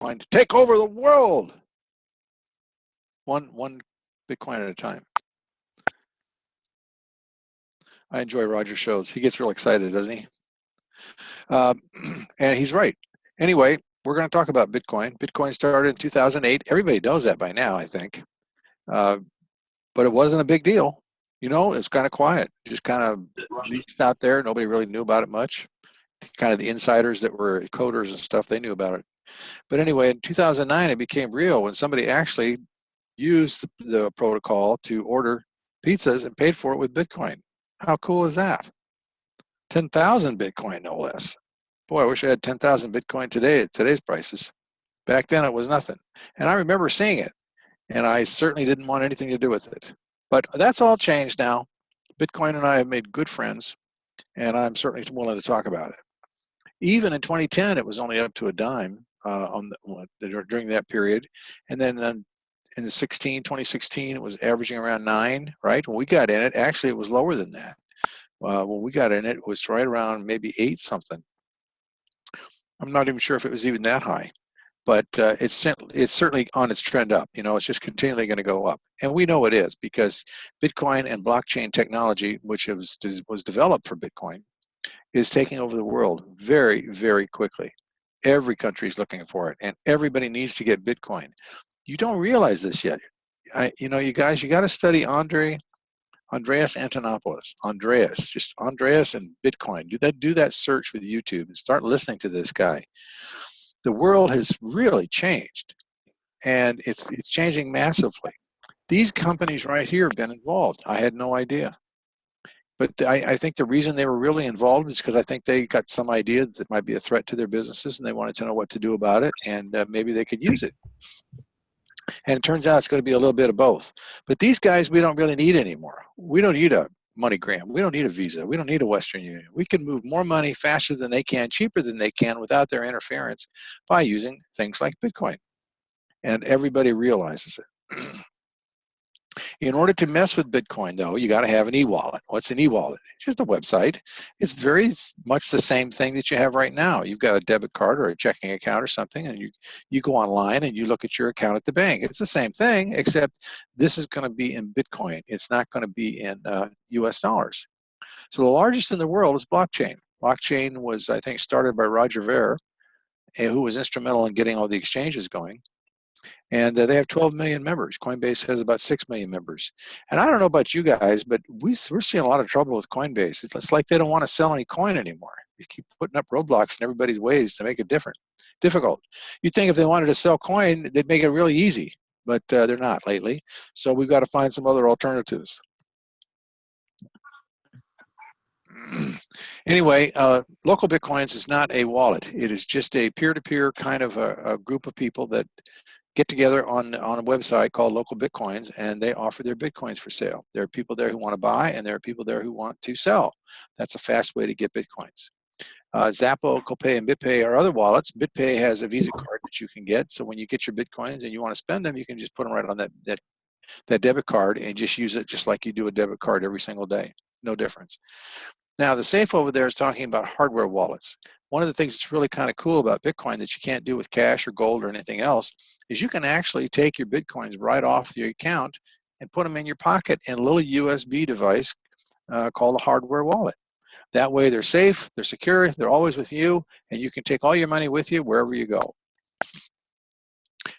to take over the world. One Bitcoin at a time. I enjoy Roger's shows. He gets real excited, doesn't he? And he's right. Anyway, we're going to talk about Bitcoin. Bitcoin started in 2008. Everybody knows that by now, I think. But it wasn't a big deal. You know, it's kind of quiet. Just kind of leaked out there. Nobody really knew about it much. Kind of the insiders that were coders and stuff, they knew about it. But anyway, in 2009, it became real when somebody actually used the protocol to order pizzas and paid for it with Bitcoin. How cool is that? 10,000 Bitcoin, no less. Boy, I wish I had 10,000 Bitcoin today at today's prices. Back then, it was nothing. And I remember seeing it, and I certainly didn't want anything to do with it. But that's all changed now. Bitcoin and I have made good friends, and I'm certainly willing to talk about it. Even in 2010, it was only up to a dime during that period. And then in 2016, it was averaging around 9, right? When we got in it, actually, it was lower than that. When we got in it, it was right around maybe 8 something. I'm not even sure if it was even that high, but it's certainly on its trend up. You know, it's just continually going to go up, and we know it is because Bitcoin and blockchain technology, which was developed for Bitcoin, is taking over the world very, very quickly. Every country is looking for it, and everybody needs to get Bitcoin. You don't realize this yet. You know, you guys, you got to study Andreas Antonopoulos. Just Andreas and Bitcoin. Do that search with YouTube and start listening to this guy. The world has really changed, and it's changing massively. These companies right here have been involved. I had no idea. But I think the reason they were really involved is because I think they got some idea that might be a threat to their businesses, and they wanted to know what to do about it, and maybe they could use it. And it turns out it's going to be a little bit of both. But these guys we don't really need anymore. We don't need a MoneyGram. We don't need a Visa. We don't need a Western Union. We can move more money faster than they can, cheaper than they can, without their interference by using things like Bitcoin. And everybody realizes it. In order to mess with Bitcoin, though, you got to have an e-wallet. What's an e-wallet? It's just a website. It's very much the same thing that you have right now. You've got a debit card or a checking account or something, and you go online and you look at your account at the bank. It's the same thing, except this is going to be in Bitcoin. It's not going to be in US dollars. So the largest in the world is blockchain. Blockchain was, I think, started by Roger Ver, who was instrumental in getting all the exchanges going. And they have 12 million members. Coinbase has about 6 million members. And I don't know about you guys, but we're seeing a lot of trouble with Coinbase. It's like they don't want to sell any coin anymore. They keep putting up roadblocks in everybody's ways to make it difficult. You'd think if they wanted to sell coin, they'd make it really easy, but they're not lately. So we've got to find some other alternatives. Anyway, Local Bitcoins is not a wallet. It is just a peer-to-peer kind of a group of people that get together on a website called Local Bitcoins, and they offer their Bitcoins for sale. There are people there who want to buy, and there are people there who want to sell. That's a fast way to get Bitcoins. Zappo, Copay, and BitPay are other wallets. BitPay has a Visa card that you can get, so when you get your Bitcoins and you want to spend them, you can just put them right on that debit card and just use it just like you do a debit card every single day. No difference. Now, the safe over there is talking about hardware wallets. One of the things that's really kind of cool about Bitcoin that you can't do with cash or gold or anything else is you can actually take your Bitcoins right off your account and put them in your pocket in a little USB device called a hardware wallet. That way they're safe, they're secure, they're always with you, and you can take all your money with you wherever you go.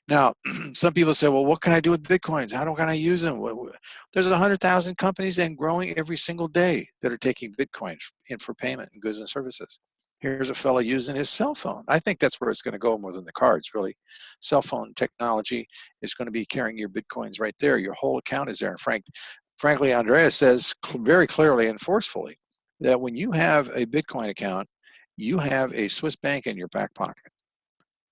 Now, some people say, well, what can I do with Bitcoins? How can I use them? There's 100,000 companies and growing every single day that are taking Bitcoins in for payment and goods and services. Here's a fellow using his cell phone. I think that's where it's going to go more than the cards, really. Cell phone technology is going to be carrying your Bitcoins right there. Your whole account is there. And frankly, Andreas says very clearly and forcefully that when you have a Bitcoin account, you have a Swiss bank in your back pocket.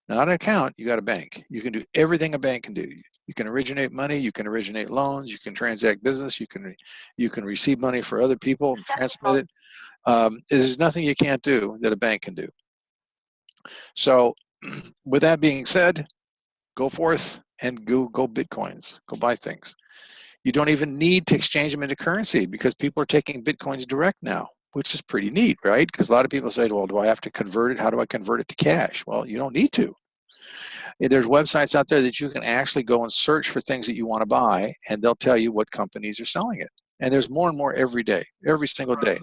Not an account, you got a bank. You can do everything a bank can do. You can originate money, you can originate loans, you can transact business, you can receive money for other people and transmit it. There's nothing you can't do that a bank can do. So with that being said, go forth and go Bitcoins, go buy things. You don't even need to exchange them into currency because people are taking Bitcoins direct now, which is pretty neat, right? Because a lot of people say, well, do I have to convert it? How do I convert it to cash? Well, you don't need to. There's websites out there that you can actually go and search for things that you want to buy, and they'll tell you what companies are selling it. And there's more and more every day, every single day.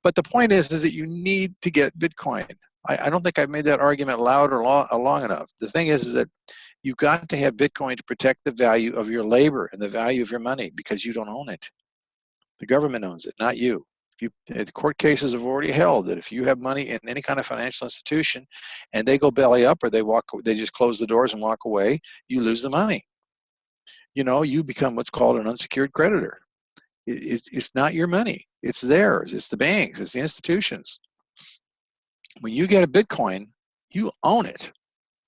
But the point is that you need to get Bitcoin. I don't think I've made that argument loud or long enough. The thing is that you've got to have Bitcoin to protect the value of your labor and the value of your money, because you don't own it. The government owns it, not you. The court cases have already held that if you have money in any kind of financial institution and they go belly up, or they just close the doors and walk away, you lose the money. You become what's called an unsecured creditor. It's not your money. It's theirs. It's the banks. It's the institutions. When you get a Bitcoin, you own it.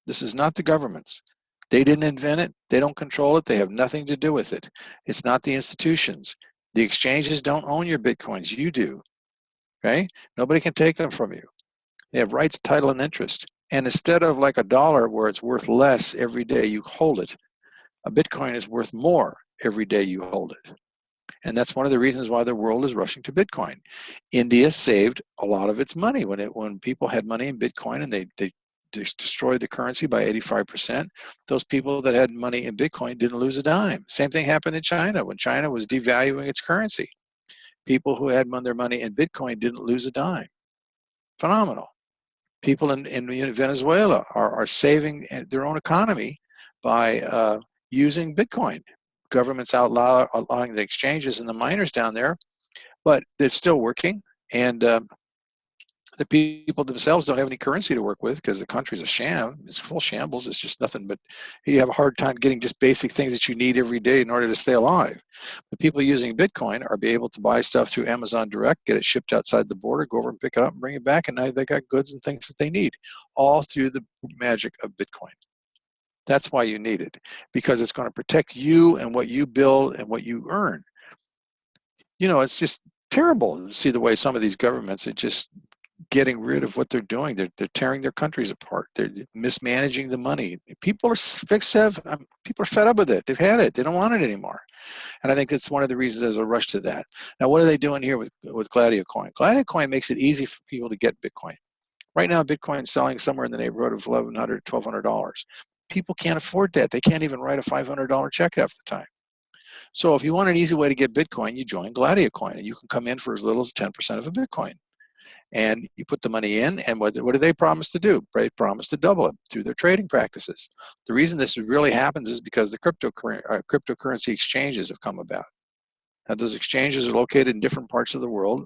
This is not the government's. They didn't invent it. They don't control it. They have nothing to do with it. It's not the institutions. The exchanges don't own your Bitcoins. You do. Okay? Nobody can take them from you. They have rights, title, and interest. And instead of like a dollar where it's worth less every day you hold it, a Bitcoin is worth more every day you hold it. And that's one of the reasons why the world is rushing to Bitcoin. India saved a lot of its money when people had money in Bitcoin and they destroyed the currency by 85%. Those people that had money in Bitcoin didn't lose a dime. Same thing happened in China when China was devaluing its currency. People who had their money in Bitcoin didn't lose a dime. Phenomenal. People in Venezuela are saving their own economy by using Bitcoin. Government's allowing the exchanges and the miners down there, but it's still working. And the people themselves don't have any currency to work with because the country's a sham. It's full shambles. It's just nothing but you have a hard time getting just basic things that you need every day in order to stay alive. The people using Bitcoin are be able to buy stuff through Amazon Direct, get it shipped outside the border, go over and pick it up and bring it back, and now they got goods and things that they need, all through the magic of Bitcoin. That's why you need it, because it's going to protect you and what you build and what you earn. It's just terrible to see the way some of these governments are just getting rid of what they're doing. They're tearing their countries apart. They're mismanaging the money. People are fed up with it. They've had it. They don't want it anymore. And I think that's one of the reasons there's a rush to that. Now, what are they doing here with GladiaCoin? GladiaCoin makes it easy for people to get Bitcoin. Right now, Bitcoin's selling somewhere in the neighborhood of $1,100, $1,200. People can't afford that. They can't even write a $500 check half the time. So if you want an easy way to get Bitcoin, you join GladiaCoin, and you can come in for as little as 10% of a Bitcoin. And you put the money in, and what do they promise to do? They promise to double it through their trading practices. The reason this really happens is because the cryptocurrency exchanges have come about. Now, those exchanges are located in different parts of the world.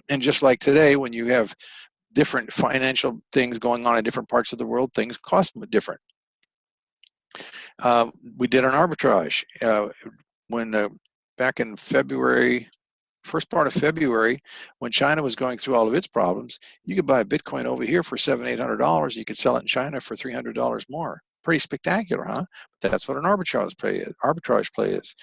And just like today, when you have different financial things going on in different parts of the world, things cost different. We did an arbitrage back in February, first part of February, when China was going through all of its problems. You could buy a Bitcoin over here for $700, $800. You could sell it in China for $300 more. Pretty spectacular, huh? But that's what an arbitrage play is.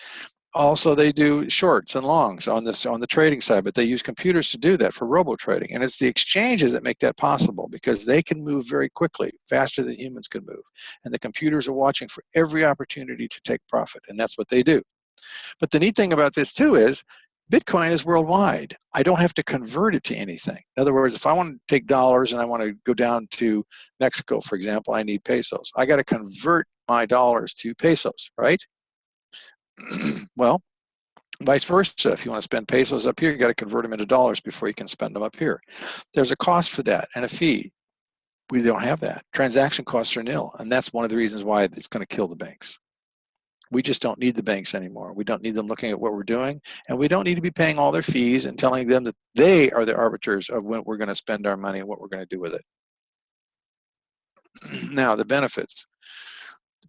Also, they do shorts and longs on the trading side, but they use computers to do that for robo trading. And it's the exchanges that make that possible, because they can move very quickly, faster than humans can move. And the computers are watching for every opportunity to take profit, and that's what they do. But the neat thing about this too is Bitcoin is worldwide. I don't have to convert it to anything. In other words, if I want to take dollars and I want to go down to Mexico, for example, I need pesos. I got to convert my dollars to pesos, right? Well, vice versa. If you want to spend pesos up here, you got to convert them into dollars before you can spend them up here. There's a cost for that and a fee. We don't have that. Transaction costs are nil, and that's one of the reasons why it's going to kill the banks. We just don't need the banks anymore. We don't need them looking at what we're doing, and we don't need to be paying all their fees and telling them that they are the arbiters of when we're going to spend our money and what we're going to do with it. Now, the benefits.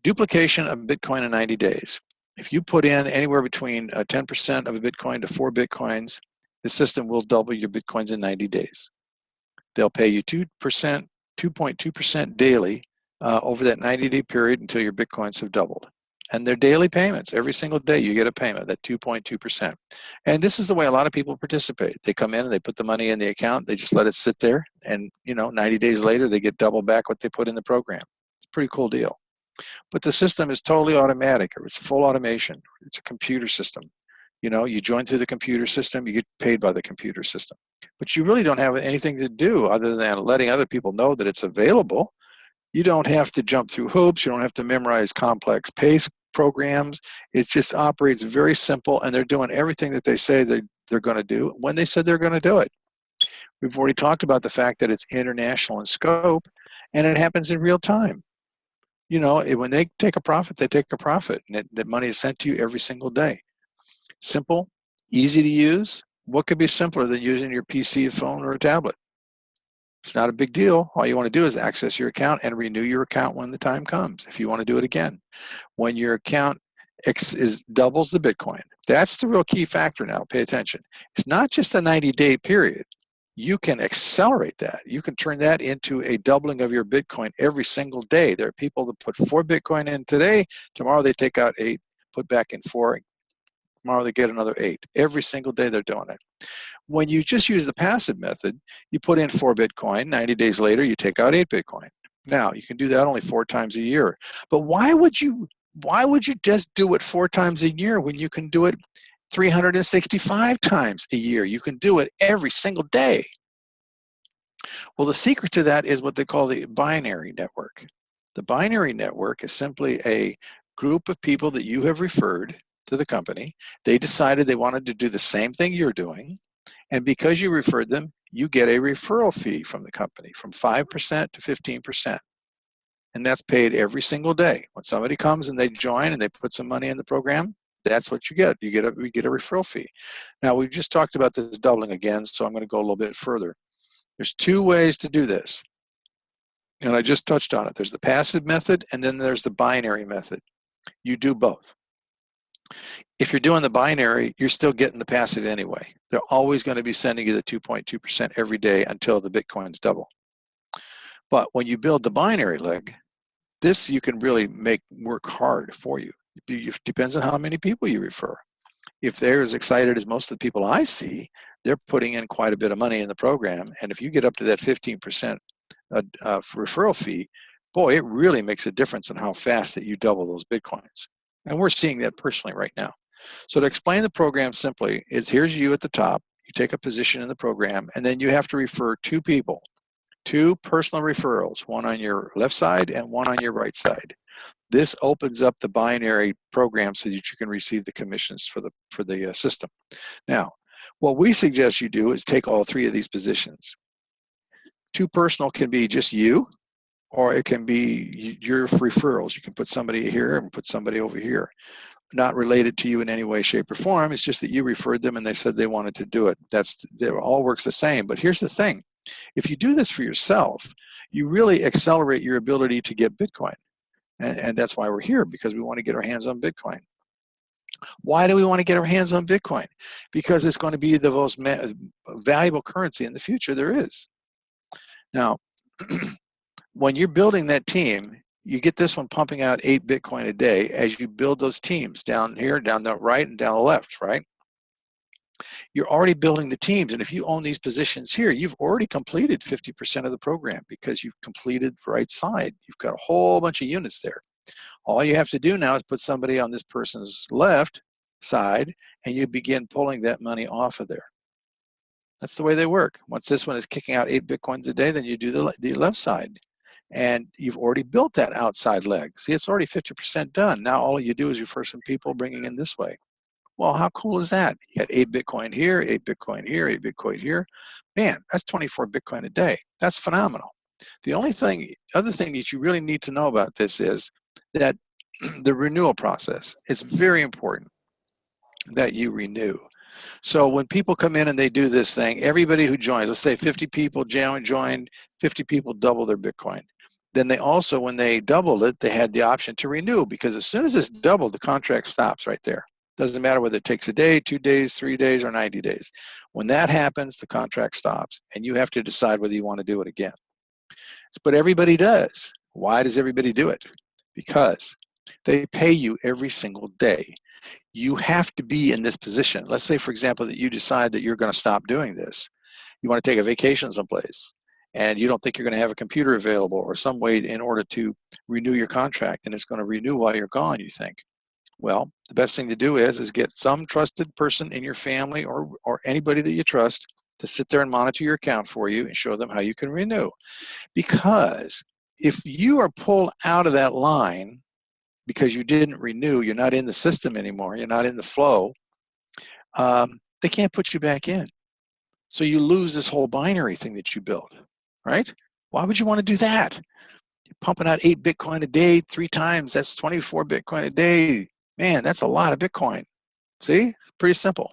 Duplication of Bitcoin in 90 days. If you put in anywhere between 10% of a Bitcoin to 4 Bitcoins, the system will double your Bitcoins in 90 days. They'll pay you 2.2% daily over that 90-day period until your Bitcoins have doubled. And they're daily payments. Every single day you get a payment, that 2.2%. And this is the way a lot of people participate. They come in and they put the money in the account, they just let it sit there, and 90 days later they get double back what they put in the program. It's a pretty cool deal. But the system is totally automatic, or it's full automation. It's a computer system. You join through the computer system, you get paid by the computer system. But you really don't have anything to do other than letting other people know that it's available. You don't have to jump through hoops. You don't have to memorize complex pace programs. It just operates very simple, and they're doing everything that they say they're going to do when they said they're going to do it. We've already talked about the fact that it's international in scope, and it happens in real time. You know, when they take a profit, they take a profit, and that money is sent to you every single day. Simple, easy to use. What could be simpler than using your PC, a phone, or a tablet? It's not a big deal. All you want to do is access your account and renew your account when the time comes, if you want to do it again. When your account doubles the Bitcoin, that's the real key factor now. Pay attention. It's not just a 90-day period. You can accelerate that. You can turn that into a doubling of your Bitcoin every single day. There are people that put 4 Bitcoin in today. Tomorrow they take out 8, put back in 4. Tomorrow they get another 8. Every single day they're doing it. When you just use the passive method, you put in 4 Bitcoin. 90 days later, you take out 8 Bitcoin. Now, you can do that only 4 times a year. But why would you just do it 4 times a year when you can do it 365 times a year? You can do it every single day. Well, the secret to that is what they call the binary network. The binary network is simply a group of people that you have referred to the company. They decided they wanted to do the same thing you're doing. And because you referred them, you get a referral fee from the company from 5% to 15%. And that's paid every single day. When somebody comes and they join and they put some money in the program, that's what you get. We get a referral fee. Now, we've just talked about this doubling again, so I'm going to go a little bit further. There's 2 ways to do this. And I just touched on it. There's the passive method, and then there's the binary method. You do both. If you're doing the binary, you're still getting the passive anyway. They're always going to be sending you the 2.2% every day until the Bitcoins double. But when you build the binary leg, this you can really make work hard for you. It depends on how many people you refer. If they're as excited as most of the people I see, they're putting in quite a bit of money in the program. And if you get up to that 15% referral fee, boy, it really makes a difference in how fast that you double those Bitcoins. And we're seeing that personally right now. So to explain the program simply, is here's you at the top. You take a position in the program, and then you have to refer 2 people, 2 personal referrals, one on your left side and one on your right side. This opens up the binary program so that you can receive the commissions for the system. Now, what we suggest you do is take all 3 of these positions. 2 personal can be just you, or it can be your referrals. You can put somebody here and put somebody over here. Not related to you in any way, shape, or form. It's just that you referred them and they said they wanted to do it. It all works the same. But here's the thing. If you do this for yourself, you really accelerate your ability to get Bitcoin. And that's why we're here, because we want to get our hands on Bitcoin. Why do we want to get our hands on Bitcoin? Because it's going to be the most valuable currency in the future there is. Now, when you're building that team, you get this one pumping out 8 Bitcoin a day as you build those teams down here, down the right, and down the left, right? You're already building the teams. And if you own these positions here, you've already completed 50% of the program because you've completed the right side. You've got a whole bunch of units there. All you have to do now is put somebody on this person's left side, and you begin pulling that money off of there. That's the way they work. Once this one is kicking out 8 Bitcoins a day, then you do the left side. And you've already built that outside leg. See, it's already 50% done. Now all you do is refer some people bringing in this way. Well, how cool is that? You got 8 Bitcoin here, 8 Bitcoin here, 8 Bitcoin here. Man, that's 24 Bitcoin a day. That's phenomenal. The other thing that you really need to know about this is that the renewal process. It's very important that you renew. So when people come in and they do this thing, everybody who joins, let's say 50 people joined, 50 people double their Bitcoin. Then they also, when they doubled it, they had the option to renew, because as soon as it's doubled, the contract stops right there. Doesn't matter whether it takes a day, 2 days, 3 days, or 90 days. When that happens, the contract stops, and you have to decide whether you want to do it again. But everybody does. Why does everybody do it? Because they pay you every single day. You have to be in this position. Let's say, for example, that you decide that you're going to stop doing this. You want to take a vacation someplace, and you don't think you're going to have a computer available or some way in order to renew your contract, and it's going to renew while you're gone, you think. Well, the best thing to do is get some trusted person in your family or anybody that you trust to sit there and monitor your account for you and show them how you can renew. Because if you are pulled out of that line because you didn't renew, you're not in the system anymore, you're not in the flow, they can't put you back in. So you lose this whole binary thing that you built, right? Why would you want to do that? You're pumping out 8 Bitcoin a day 3 times. That's 24 Bitcoin a day. Man, that's a lot of Bitcoin. See? Pretty simple.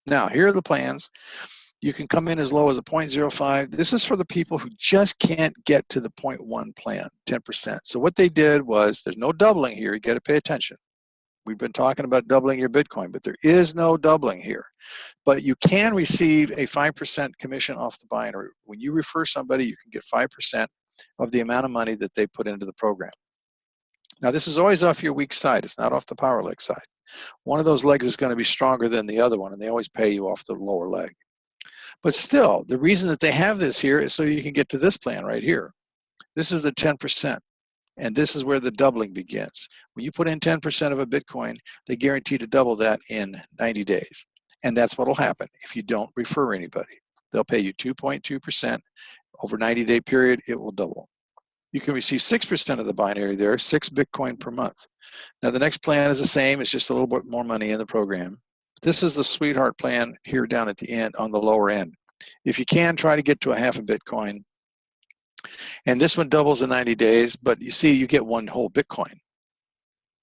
Now, here are the plans. You can come in as low as a 0.05. This is for the people who just can't get to the 0.1 plan, 10%. So what they did was, there's no doubling here. You got to pay attention. We've been talking about doubling your Bitcoin, but there is no doubling here. But you can receive a 5% commission off the binary. When you refer somebody, you can get 5% of the amount of money that they put into the program. Now, this is always off your weak side. It's not off the power leg side. One of those legs is going to be stronger than the other one, and they always pay you off the lower leg. But still, the reason that they have this here is so you can get to this plan right here. This is the 10%. And this is where the doubling begins. When you put in 10% of a Bitcoin, they guarantee to double that in 90 days. And that's what will happen if you don't refer anybody. They'll pay you 2.2%. Over a 90-day period, it will double. You can receive 6% of the binary there, 6 Bitcoin per month. Now, the next plan is the same. It's just a little bit more money in the program. This is the sweetheart plan here down at the end on the lower end. If you can, try to get to a half a Bitcoin. And this one doubles in 90 days, but you see, you get one whole Bitcoin.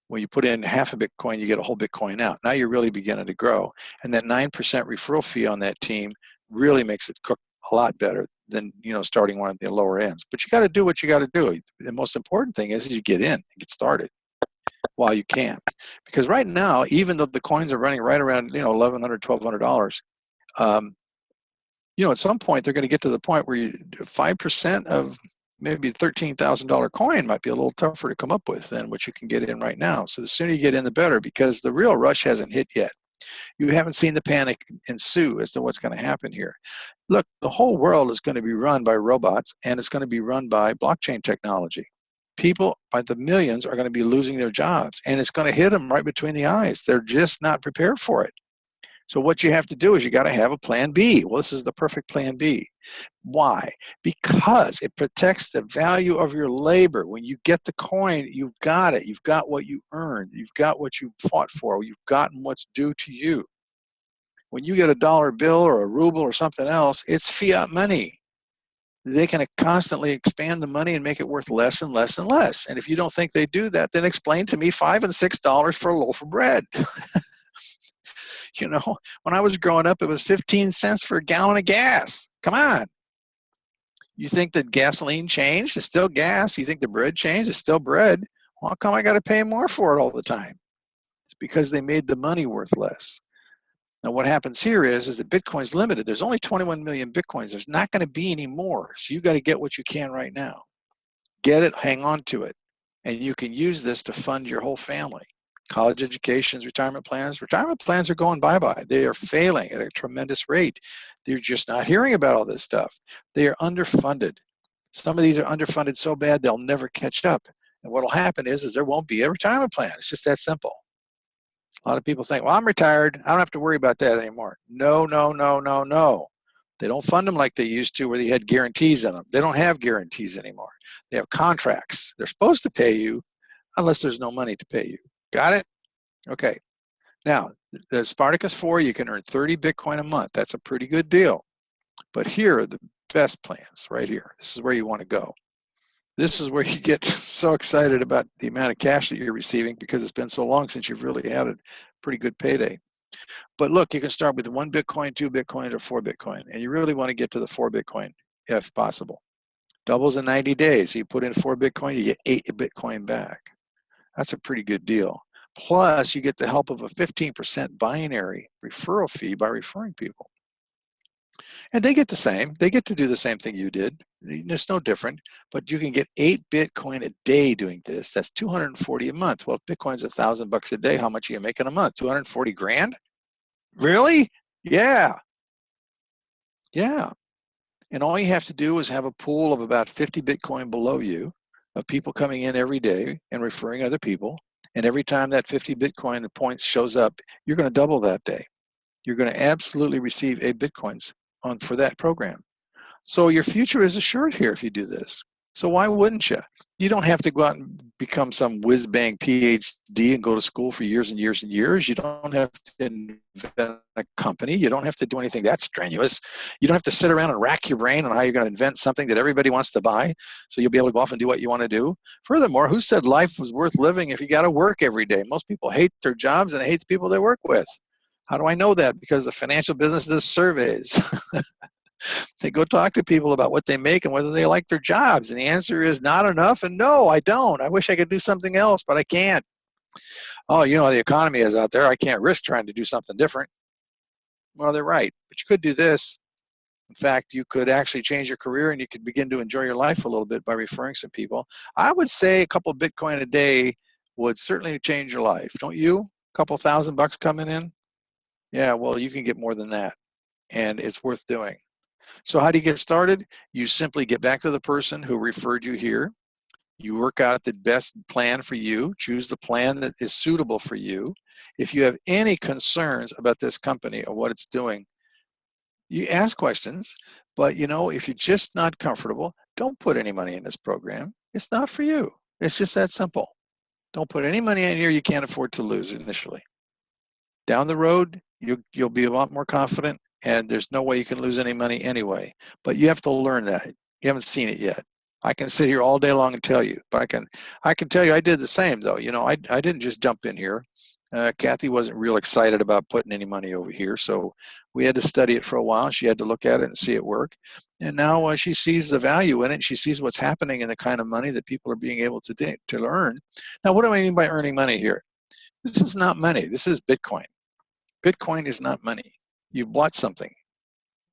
When you put in half a Bitcoin, you get a whole Bitcoin out. Now you're really beginning to grow. And that 9% referral fee on that team really makes it cook a lot better than, you know, starting one at the lower ends. But you got to do what you got to do. The most important thing is you get in and get started while you can. Because right now, even though the coins are running right around, you know, $1,100, $1,200, you know, at some point they're going to get to the point where 5% of maybe $13,000 coin might be a little tougher to come up with than what you can get in right now. So the sooner you get in, the better, because the real rush hasn't hit yet. You haven't seen the panic ensue as to what's going to happen here. Look, the whole world is going to be run by robots, and it's going to be run by blockchain technology. People by the millions are going to be losing their jobs, and it's going to hit them right between the eyes. They're just not prepared for it. So what you have to do is you got to have a plan B. Well, this is the perfect plan B. Why? Because it protects the value of your labor. When you get the coin, you've got it. You've got what you earned. You've got what you fought for. You've gotten what's due to you. When you get a dollar bill or a ruble or something else, it's fiat money. They can constantly expand the money and make it worth less and less and less. And if you don't think they do that, then explain to me $5 and $6 for a loaf of bread. You know, when I was growing up, it was 15 cents for a gallon of gas. Come on. You think that gasoline changed? It's still gas. You think the bread changed? It's still bread. Well, how come I got to pay more for it all the time? It's because they made the money worth less. Now, what happens here is that Bitcoin's limited. There's only 21 million Bitcoins. There's not going to be any more. So you got to get what you can right now. Get it, hang on to it. And you can use this to fund your whole family. College educations, retirement plans. Retirement plans are going bye-bye. They are failing at a tremendous rate. They're just not hearing about all this stuff. They are underfunded. Some of these are underfunded so bad they'll never catch up. And what will happen is there won't be a retirement plan. It's just that simple. A lot of people think, well, I'm retired. I don't have to worry about that anymore. No, no, no, no, no. They don't fund them like they used to, where they had guarantees in them. They don't have guarantees anymore. They have contracts. They're supposed to pay you unless there's no money to pay you. Got it? Okay. Now, the Spartacus 4, you can earn 30 Bitcoin a month. That's a pretty good deal. But here are the best plans right here. This is where you want to go. This is where you get so excited about the amount of cash that you're receiving because it's been so long since you've really had a pretty good payday. But look, you can start with 1 Bitcoin, 2 Bitcoin, or 4 Bitcoin. And you really want to get to the 4 Bitcoin if possible. Doubles in 90 days. So you put in 4 Bitcoin, you get 8 Bitcoin back. That's a pretty good deal. Plus, you get the help of a 15% binary referral fee by referring people. And they get the same. They get to do the same thing you did. It's no different, but you can get 8 Bitcoin a day doing this. That's 240 a month. Well, if Bitcoin's $1,000 a day, how much are you making a month? 240 grand? Really? Yeah. Yeah. And all you have to do is have a pool of about 50 Bitcoin below you of people coming in every day and referring other people. And every time that 50 Bitcoin points shows up, you're going to double that day. You're going to absolutely receive 8 Bitcoins for that program. So your future is assured here if you do this. So why wouldn't you? You don't have to go out and become some whiz-bang PhD and go to school for years and years and years. You don't have to invent a company. You don't have to do anything that strenuous. You don't have to sit around and rack your brain on how you're going to invent something that everybody wants to buy, so you'll be able to go off and do what you want to do. Furthermore, who said life was worth living if you got to work every day? Most people hate their jobs and hate the people they work with. How do I know that? Because the financial business does surveys. They go talk to people about what they make and whether they like their jobs. And the answer is not enough and no, I don't. I wish I could do something else, but I can't. Oh, you know, the economy is out there. I can't risk trying to do something different. Well, they're right. But you could do this. In fact, you could actually change your career and you could begin to enjoy your life a little bit by referring some people. I would say a couple of Bitcoin a day would certainly change your life. Don't you? A couple $1,000 coming in? Yeah, well, you can get more than that. And it's worth doing. So how do you get started? You simply get back to the person who referred you here. You work out the best plan for you. Choose the plan that is suitable for you. If you have any concerns about this company or what it's doing, you ask questions. But you know, if you're just not comfortable, don't put any money in this program. It's not for you. It's just that simple. Don't put any money in here you can't afford to lose initially. Down the road, you'll be a lot more confident, and there's no way you can lose any money anyway. But you have to learn that. You haven't seen it yet. I can sit here all day long and tell you, but I can tell you I did the same though. You know, I didn't just jump in here. Kathy wasn't real excited about putting any money over here, so we had to study it for a while. She had to look at it and see it work. And now she sees the value in it. She sees what's happening in the kind of money that people are being able to earn. Now, what do I mean by earning money here? This is not money. This is Bitcoin. Bitcoin is not money. You've bought something.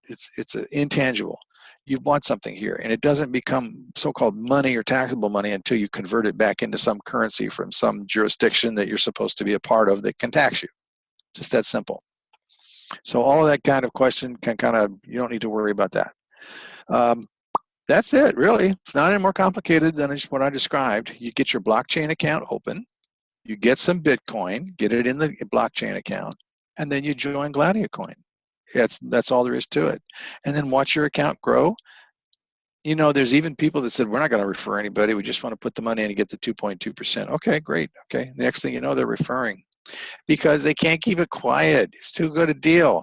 It's an intangible. You've bought something here, and it doesn't become so-called money or taxable money until you convert it back into some currency from some jurisdiction that you're supposed to be a part of that can tax you. Just that simple. So all of that kind of question can you don't need to worry about that. That's it, really. It's not any more complicated than just what I described. You get your blockchain account open, you get some Bitcoin, get it in the blockchain account, and then you join GladiaCoin. That's all there is to it. And then watch your account grow. You know, there's even people that said, we're not going to refer anybody. We just want to put the money in and get the 2.2%. Okay, great. Okay. The next thing you know, they're referring because they can't keep it quiet. It's too good a deal.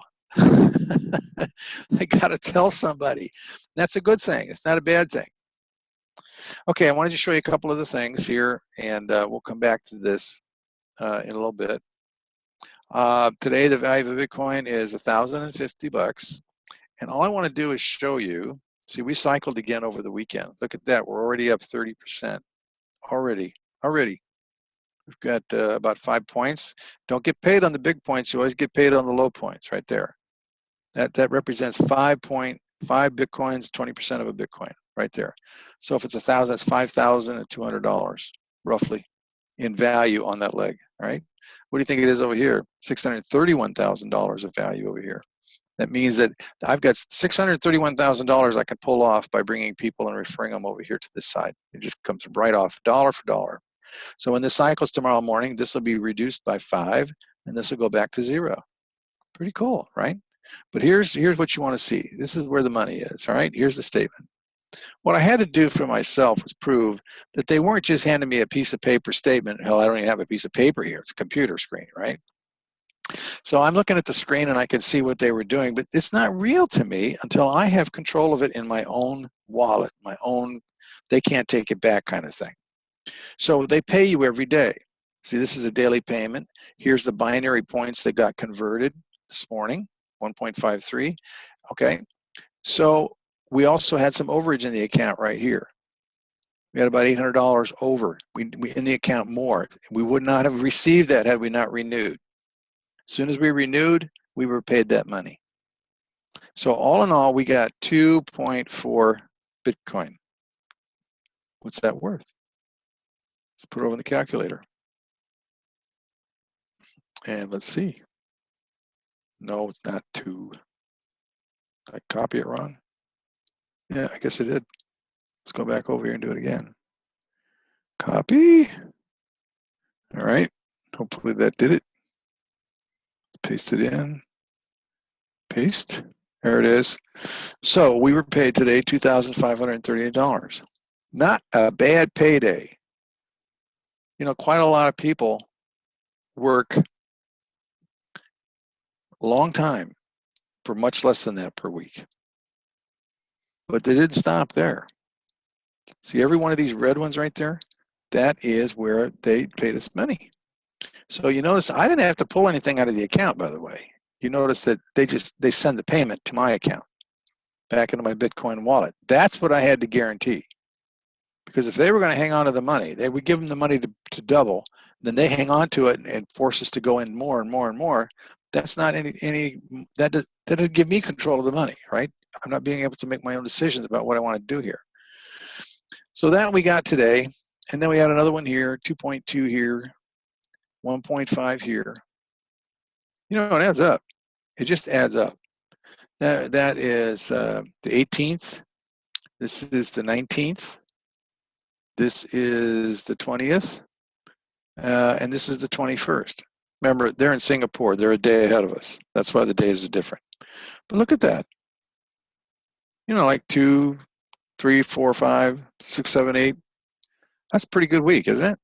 They got to tell somebody. That's a good thing. It's not a bad thing. Okay, I wanted to show you a couple of the things here, and we'll come back to this in a little bit. Today, the value of a Bitcoin is $1,050. And all I want to do is show you, see, we cycled again over the weekend. Look at that, we're already up 30%. Already. We've got about 5 points. Don't get paid on the big points, you always get paid on the low points right there. That represents 5.5 Bitcoins, 20% of a Bitcoin right there. So if it's 1,000, that's $5,200 roughly in value on that leg, all right? What do you think it is over here? $631,000 of value over here. That means that I've got $631,000 I can pull off by bringing people and referring them over here to this side. It just comes right off, dollar for dollar. So when this cycles tomorrow morning, this will be reduced by 5, and this will go back to 0. Pretty cool, right? But here's what you want to see. This is where the money is, all right? Here's the statement. What I had to do for myself was prove that they weren't just handing me a piece of paper statement. Hell, I don't even have a piece of paper here. It's a computer screen, right? So I'm looking at the screen and I can see what they were doing, but it's not real to me until I have control of it in my own wallet, my own, they can't take it back kind of thing. So they pay you every day. See, this is a daily payment. Here's the binary points that got converted this morning, 1.53. Okay, so we also had some overage in the account right here. We had about $800 over we in the account more. We would not have received that had we not renewed. As soon as we renewed, we were paid that money. So all in all, we got 2.4 Bitcoin. What's that worth? Let's put it over in the calculator. And let's see. No, it's not 2. Did I copy it wrong? Yeah, I guess I did. Let's go back over here and do it again. Copy. All right. Hopefully that did it. Paste it in. Paste. There it is. So we were paid today $2,538. Not a bad payday. You know, quite a lot of people work a long time for much less than that per week. But they didn't stop there. See, every one of these red ones right there, that is where they paid us money. So you notice I didn't have to pull anything out of the account, by the way. You notice that they send the payment to my account back into my Bitcoin wallet. That's what I had to guarantee. Because if they were going to hang on to the money, they would give them the money to double, then they hang on to it and force us to go in more and more and more. That's not that doesn't give me control of the money, right? I'm not being able to make my own decisions about what I want to do here. So that we got today, and then we had another one here, 2.2 here, 1.5 here. You know, it adds up. It just adds up. That is the 18th. This is the 19th. This is the 20th. And this is the 21st. Remember, they're in Singapore. They're a day ahead of us. That's why the days are different. But look at that. You know, like 2, 3, 4, 5, 6, 7, 8. That's a pretty good week, isn't it?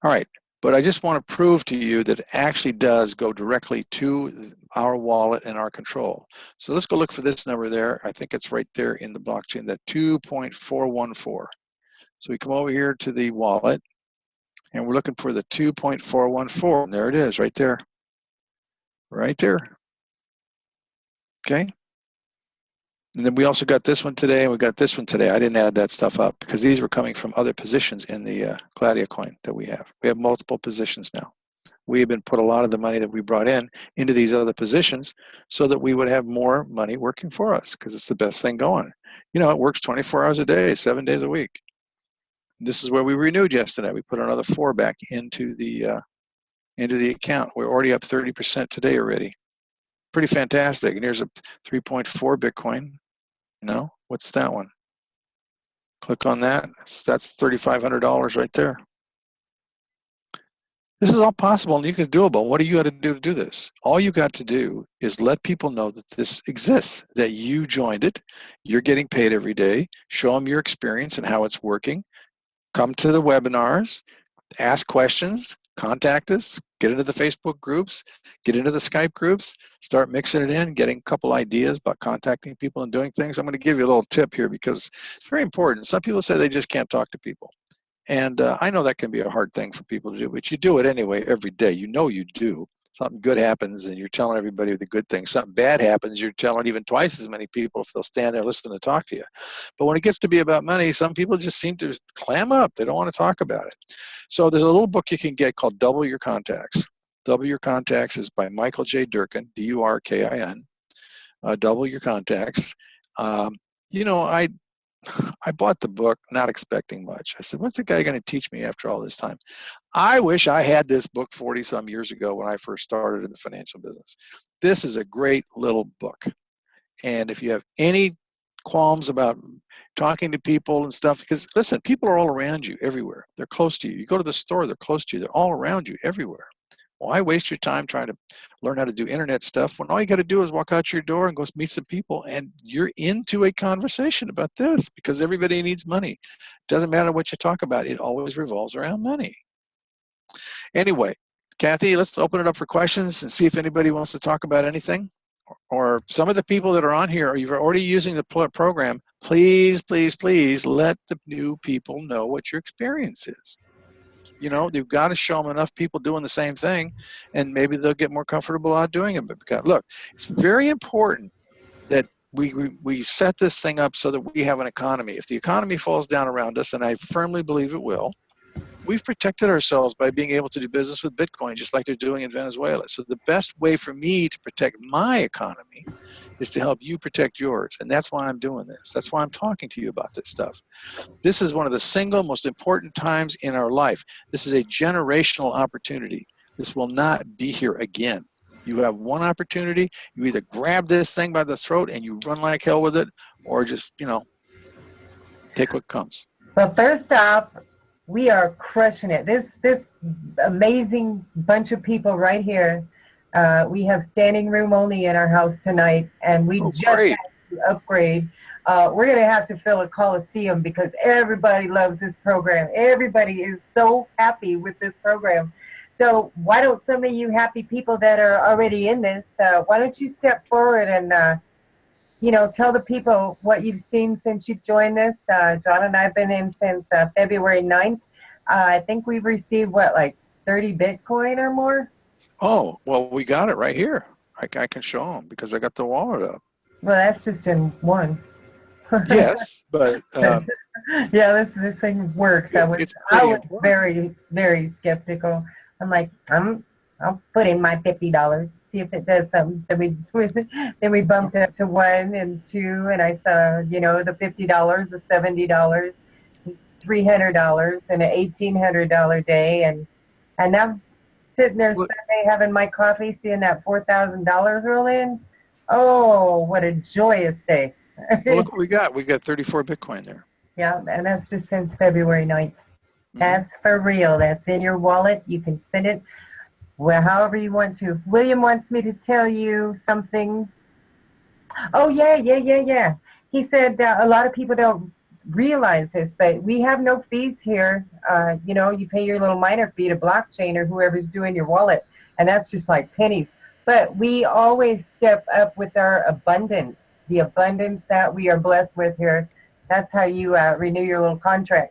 All right. But I just want to prove to you that it actually does go directly to our wallet and our control. So let's go look for this number there. I think it's right there in the blockchain, that 2.414. So we come over here to the wallet, and we're looking for the 2.414. And there it is, right there. Right there. Okay. And then we also got this one today, and we got this one today. I didn't add that stuff up because these were coming from other positions in the GladiaCoin that we have. We have multiple positions now. We have been put a lot of the money that we brought in into these other positions so that we would have more money working for us because it's the best thing going. You know, it works 24 hours a day, 7 days a week. This is where we renewed yesterday. We put another 4 back into the account. We're already up 30% today already. Pretty fantastic. And here's a 3.4 Bitcoin. You know, what's that one? Click on that. That's $3,500 right there. This is all possible and you can do it, but what do you got to do to do this? All you got to do is let people know that this exists, that you joined it, you're getting paid every day, show them your experience and how it's working, come to the webinars, ask questions, contact us, get into the Facebook groups, get into the Skype groups, start mixing it in, getting a couple ideas about contacting people and doing things. I'm going to give you a little tip here because it's very important. Some people say they just can't talk to people. And I know that can be a hard thing for people to do, but you do it anyway every day. You know you do. Something good happens and you're telling everybody the good thing. Something bad happens, you're telling even twice as many people if they'll stand there listening to talk to you. But when it gets to be about money, some people just seem to clam up. They don't want to talk about it. So there's a little book you can get called Double Your Contacts. Double Your Contacts is by Michael J. Durkin, D-U-R-K-I-N. Double Your Contacts. You know, I bought the book not expecting much. I said, what's the guy going to teach me after all this time? I wish I had this book 40-some years ago when I first started in the financial business. This is a great little book. And if you have any qualms about talking to people and stuff, because listen, people are all around you everywhere. They're close to you. You go to the store, they're close to you. They're all around you everywhere. Why waste your time trying to learn how to do internet stuff when all you got to do is walk out your door and go meet some people and you're into a conversation about this because everybody needs money. Doesn't matter what you talk about. It always revolves around money. Anyway, Kathy, let's open it up for questions and see if anybody wants to talk about anything. Or some of the people that are on here, or you're already using the program, please, please, please let the new people know what your experience is. You know, you've got to show them enough people doing the same thing, and maybe they'll get more comfortable out doing it. But because, look, it's very important that we set this thing up so that we have an economy. If the economy falls down around us, and I firmly believe it will, we've protected ourselves by being able to do business with Bitcoin, just like they're doing in Venezuela. So the best way for me to protect my economy is to help you protect yours. And that's why I'm doing this. That's why I'm talking to you about this stuff. This is one of the single most important times in our life. This is a generational opportunity. This will not be here again. You have one opportunity. You either grab this thing by the throat and you run like hell with it, or just, you know, take what comes. Well, first off, we are crushing it. This amazing bunch of people right here. We have standing room only in our house tonight, and we just had to upgrade. we're going to have to fill a coliseum because everybody loves this program. Everybody is so happy with this program. So why don't some of you happy people that are already in this, why don't you step forward and, tell the people what you've seen since you've joined this. John and I have been in since February 9th. I think we've received, like 30 Bitcoin or more? Oh, well, we got it right here. I can show them because I got the wallet up. Well, that's just in one. Yes, but Yeah, this thing works. it's I pretty was important. very, very skeptical. I'm like, I'll put in my $50, see if it does something. Then we bumped it up to 1 and 2, and I saw, the $50, the $70, $300, and an $1,800 day, and I'm sitting there Look, Sunday having my coffee, seeing that $4,000 roll in. Oh, what a joyous day! well, look what we got. We got 34 Bitcoin there. Yeah, and that's just since February 9th. Hmm. That's for real. That's in your wallet. You can spend it however you want to. William wants me to tell you something. Oh, yeah. He said a lot of people don't realize this, but we have no fees here. You pay your little minor fee to blockchain or whoever's doing your wallet, and that's just like pennies. But we always step up with our abundance, the abundance that we are blessed with here. That's how you renew your little contract.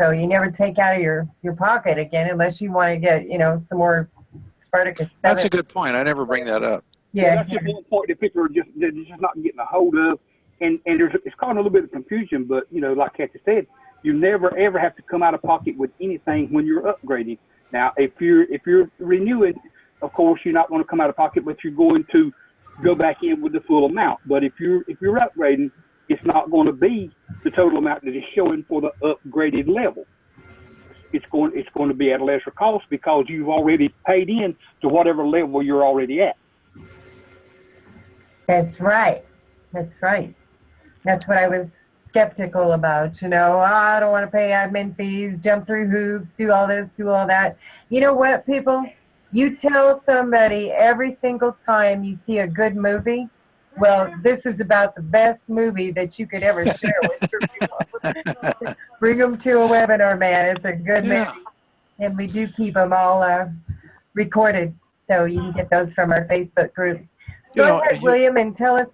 So you never take out of your pocket again unless you want to get, some more Spartacus That's 7. a good point. I never bring that up. Yeah, Yeah, that's just one point that people are they're just not getting a hold of, and it's causing a little bit of confusion. But like Kathy said, you never ever have to come out of pocket with anything when you're upgrading. Now, if you're renewing, of course you're not going to come out of pocket, but you're going to go back in with the full amount. But if you're upgrading, it's not going to be the total amount that is showing for the upgraded level. It's going to be at a lesser cost because you've already paid in to whatever level you're already at. that's right. That's right. That's what I was skeptical about. I don't want to pay admin fees, jump through hoops, do all this, do all that. You know what, people? You tell somebody every single time you see a good movie, well, this is about the best movie that you could ever share with your people. Bring them to a webinar, man. It's a good movie. Yeah. And we do keep them all recorded, so you can get those from our Facebook group. Go ahead, William, and tell us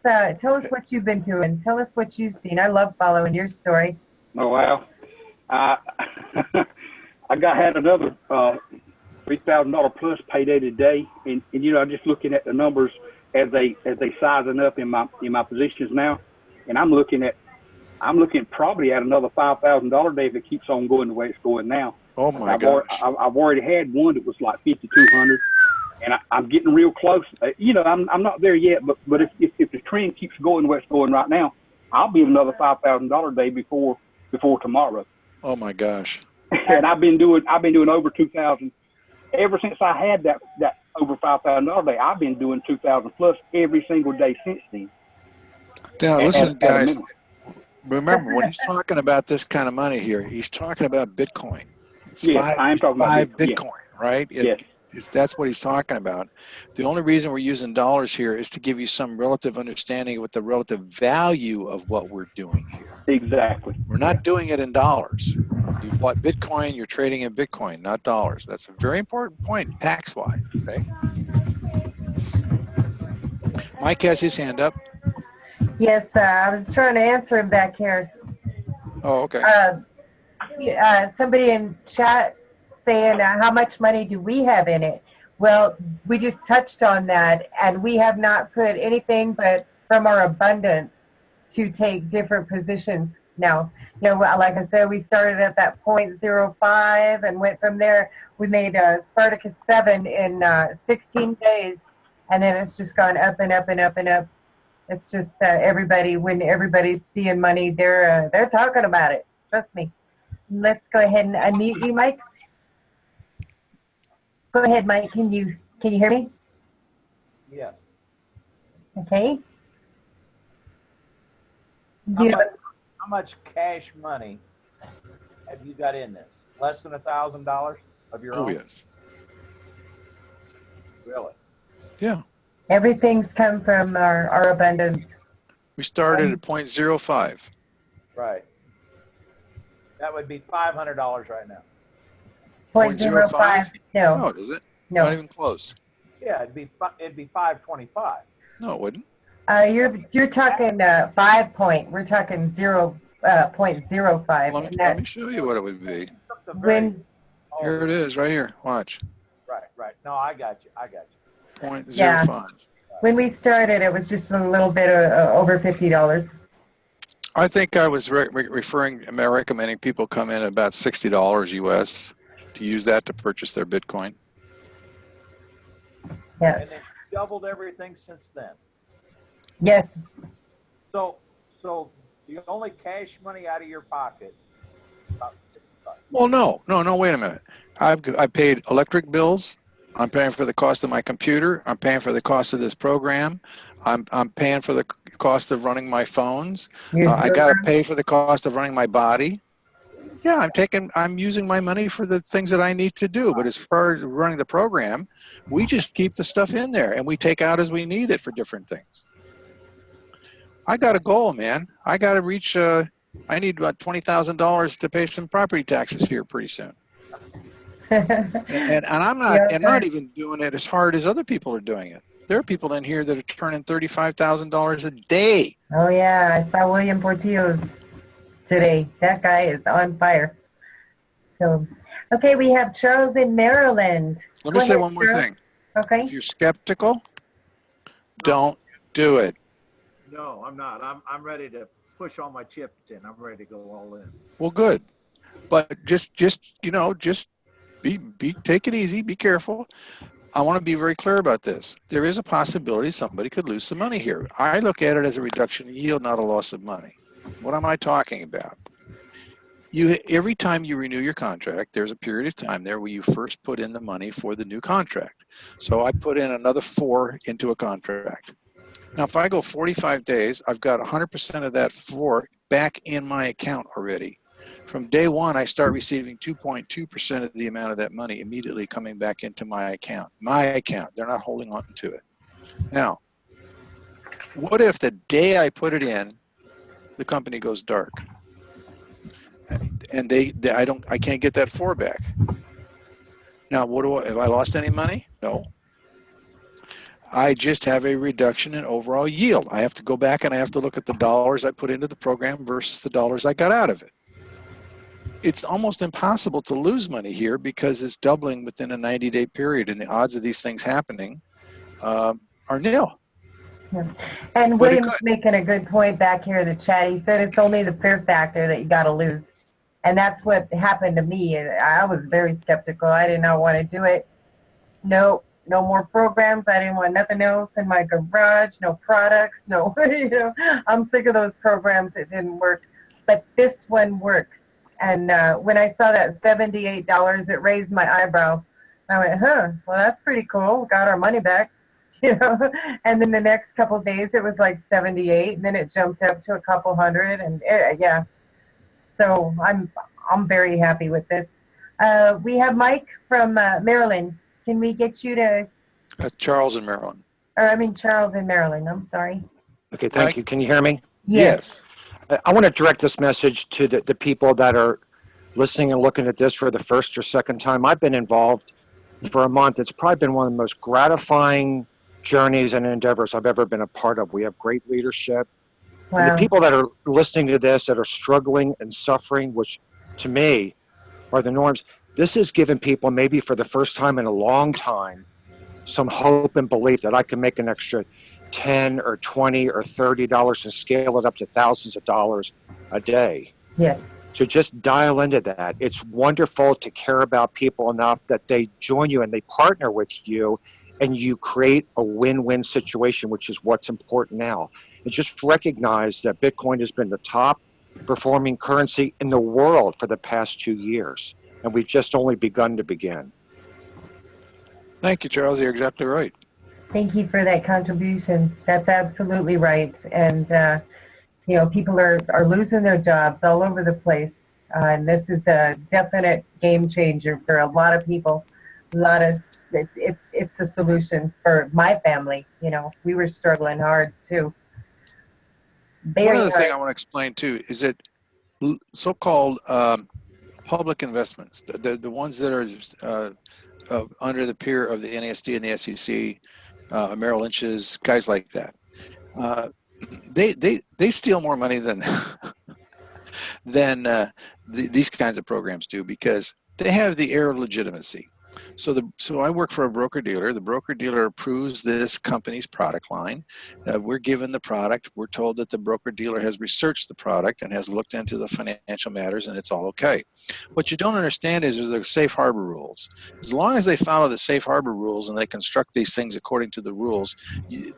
what you've been doing. Tell us what you've seen. I love following your story. Oh wow! I had another $3,000 plus payday today, and I'm just looking at the numbers as they sizing up in my positions now, and I'm looking probably at another $5,000 day if it keeps on going the way it's going now. Oh my gosh! I've already had one that was like 5,200. And I'm getting real close. I'm not there yet, but if the trend keeps going the way it's going right now, I'll be at another $5,000 day before tomorrow. Oh my gosh! And I've been doing over 2,000 ever since I had that over $5,000 day. I've been doing 2,000 plus every single day since then. Now listen, guys. Remember, when he's talking about this kind of money here, he's talking about Bitcoin. Yes, I am talking about Bitcoin, right? Yes. That's what he's talking about. The only reason we're using dollars here is to give you some relative understanding with the relative value of what we're doing here. Exactly. We're not doing it in dollars. You bought Bitcoin, you're trading in Bitcoin, not dollars. That's a very important point, tax-wise. Okay. Mike has his hand up. Yes, I was trying to answer him back here. Oh, okay. Somebody in chat saying, how much money do we have in it? Well, we just touched on that, and we have not put anything but from our abundance to take different positions now. Like I said, we started at that 0.05 and went from there. We made Spartacus 7 in 16 days, and then it's just gone up and up and up and up. It's just when everybody's seeing money, they're talking about it. Trust me. Let's go ahead and unmute you, Mike. Go ahead, Mike. Can you hear me? Yes. Okay. How much cash money have you got in this? Less than $1,000 of your own? Oh, yes. Really? Yeah. Everything's come from our abundance. We started at 0.05. Right. That would be $500 right now. 0.05? No, No, does it? no. Not even close. Yeah, it'd be 525. No, it wouldn't. You're talking 5 point. We're talking 0.05. Let And me that show you what it would be. when Here it is, right here. Watch. Right. No, I got you. 0.05. when we started, it was just a little bit over $50. I think I was recommending people come in about $60 US to use that to purchase their Bitcoin. Yeah. And they've doubled everything since then. Yes. So the only cash money out of your pocket, about $60. Well, no. Wait a minute. I paid electric bills. I'm paying for the cost of my computer. I'm paying for the cost of this program. I'm paying for the cost of running my phones. I got to pay for the cost of running my body. Yeah, I'm using my money for the things that I need to do. But as far as running the program, we just keep the stuff in there and we take out as we need it for different things. I got a goal, man. I got to reach. I need about $20,000 to pay some property taxes here pretty soon. and I'm not even doing it as hard as other people are doing it. There are people in here that are turning $35,000 a day. Oh yeah, I saw William Portillo's today. That guy is on fire. So, okay, we have Charles in Maryland. Let me say one more thing. Okay. If you're skeptical, don't do it. No, I'm not. I'm ready to push all my chips in. I'm ready to go all in. Well, good, but just take it easy. Be careful. I want to be very clear about this. There is a possibility somebody could lose some money here. I look at it as a reduction in yield, not a loss of money. What am I talking about? Every time you renew your contract, there's a period of time there where you first put in the money for the new contract. So I put in another 4 into a contract. Now, if I go 45 days, I've got 100% of that 4 back in my account already. From day one, I start receiving 2.2% of the amount of that money immediately coming back into my account. My account. They're not holding on to it. Now, what if the day I put it in, the company goes dark, and I can't get that 4 back? Now, have I lost any money? No. I just have a reduction in overall yield. I have to go back and I have to look at the dollars I put into the program versus the dollars I got out of it. It's almost impossible to lose money here because it's doubling within a 90-day period, and the odds of these things happening are nil. Yeah. And William's making a good point back here in the chat. He said it's only the fear factor that you got to lose. And that's what happened to me. I was very skeptical. I did not want to do it. No more programs. I didn't want nothing else in my garage. No products. No, I'm sick of those programs. It didn't work. But this one works. And when I saw that $78, it raised my eyebrow. I went, well, that's pretty cool. We got our money back. And then the next couple of days, it was like 78, and then it jumped up to a couple hundred. And yeah. So I'm very happy with this. We have Mike from Maryland. Can we get you to? Charles in Maryland. Charles in Maryland. I'm sorry. Okay, thank you. Can you hear me? Yes. I want to direct this message to the people that are listening and looking at this for the first or second time. I've been involved for a month. It's probably been one of the most gratifying journeys and endeavors I've ever been a part of. We have great leadership. Wow. And the people that are listening to this, that are struggling and suffering, which to me are the norms, this has given people, maybe for the first time in a long time, some hope and belief that I can make an extra $10 or $20 or $30 and scale it up to thousands of dollars a day. Yes. So just dial into that. It's wonderful to care about people enough that they join you and they partner with you, and you create a win-win situation, which is what's important now. And just recognize that Bitcoin has been the top performing currency in the world for the past 2 years. And we've just only begun to begin. Thank you, Charles. You're exactly right. Thank you for that contribution. That's absolutely right. And, people are losing their jobs all over the place. And this is a definite game changer for a lot of people. It's a solution for my family. We were struggling hard too. Very One other thing hard. I want to explain too is that so-called public investments, the ones that are under the peer of the NASD and the SEC, Merrill Lynch's, guys like that. They steal more money than these kinds of programs do, because they have the air of legitimacy. So I work for a broker dealer. The broker dealer approves this company's product line. We're given the product. We're told that the broker dealer has researched the product and has looked into the financial matters, and it's all okay. What you don't understand is the safe harbor rules. As long as they follow the safe harbor rules and they construct these things according to the rules,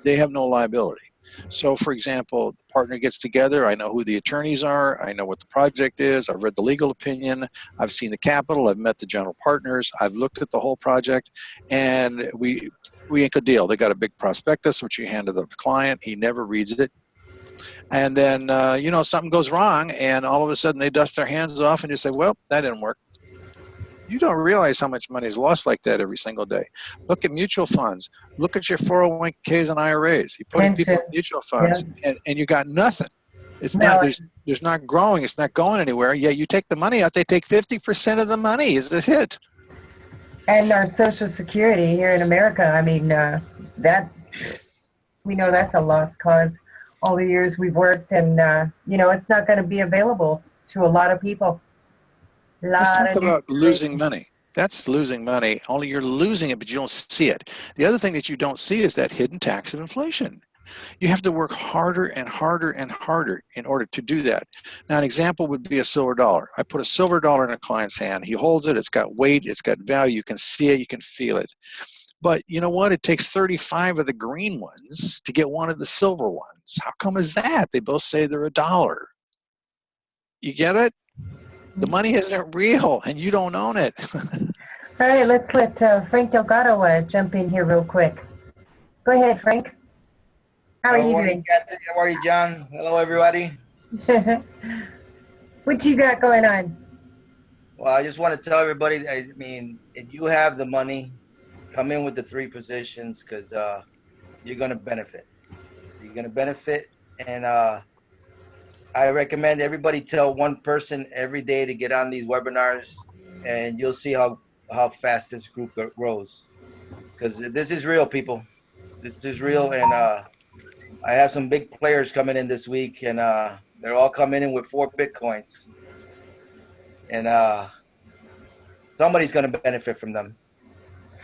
they have no liability. So, for example, the partner gets together. I know who the attorneys are. I know what the project is. I've read the legal opinion. I've seen the capital. I've met the general partners. I've looked at the whole project, and we ink a deal. They got a big prospectus, which you hand to the client. He never reads it. And then, something goes wrong, and all of a sudden they dust their hands off, and you say, well, that didn't work. You don't realize how much money is lost like that every single day. Look at mutual funds. Look at your 401ks and IRAs. You put people in mutual funds, and you got nothing. It's not, there's not growing. It's not going anywhere. Yeah, you take the money out, they take 50% of the money is a hit. And our Social Security here in America, I mean, that we know that's a lost cause. All the years we've worked, and it's not going to be available to a lot of people. Let's talk about losing money. That's losing money, only you're losing it, but you don't see it. The other thing that you don't see is that hidden tax of inflation. You have to work harder and harder and harder in order to do that. Now, an example would be a silver dollar. I put a silver dollar in a client's hand. He holds it. It's got weight. It's got value. You can see it. You can feel it. But you know what? It takes 35 of the green ones to get one of the silver ones. How come is that? They both say they're $1. You get it? The money isn't real, and you don't own it. All right, let's let Frank Delgado jump in here real quick. Go ahead, Frank. How are you doing? Kathy. How are you, John? Hello, everybody. What you got going on? Well, I just want to tell everybody, I mean, if you have the money, come in with the 3 positions, because you're going to benefit. You're going to benefit, and I recommend everybody tell one person every day to get on these webinars, and you'll see how fast this group grows. Because this is real, people. This is real, and I have some big players coming in this week, and they're all coming in with 4 Bitcoins. And somebody's going to benefit from them.